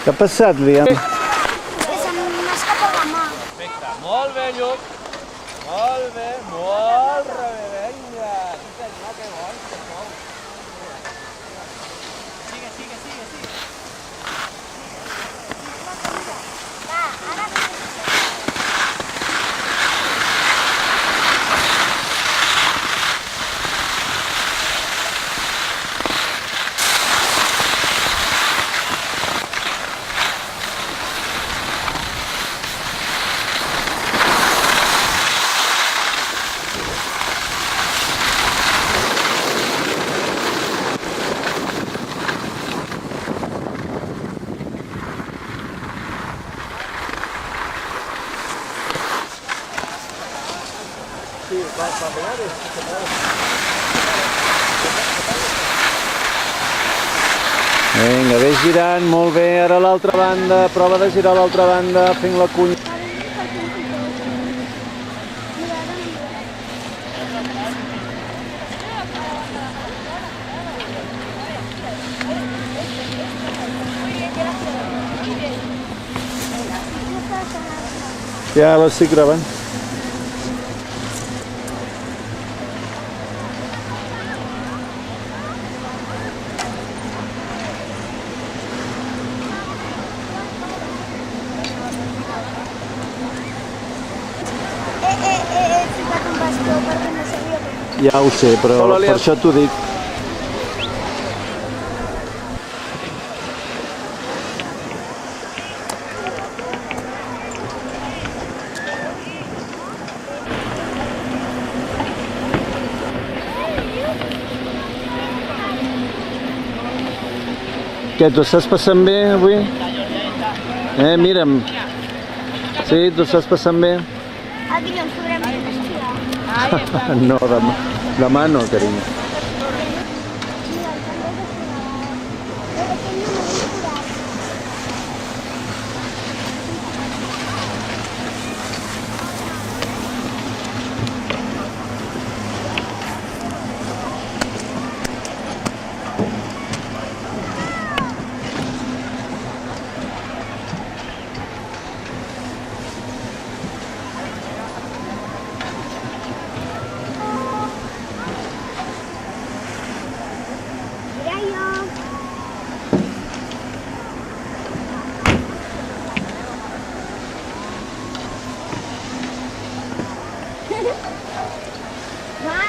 Què ha passat, Liam? Que se m'ha escapat la mà. Perfecte, molt bé, Lluc. Molt bé, vinga. Sí, senyor, que bo, que bo. Sigue. Va, ara... Sí, va pegar. Vinga, ves girant, molt bé. Ara a l'altra banda, prova de girar a l'altra banda, fent la cunya. Ja l'estic gravant. He ficat un bastó perquè no sabia com... Ja ho sé, però Hola, per Liam. això t'ho dic. Què, t'ho estàs passant bé avui? Mira'm. Sí, t'ho estàs passant bé? El dilluns podrem anar a esquiar. No, demà no, carinyo. Mira jo. Va,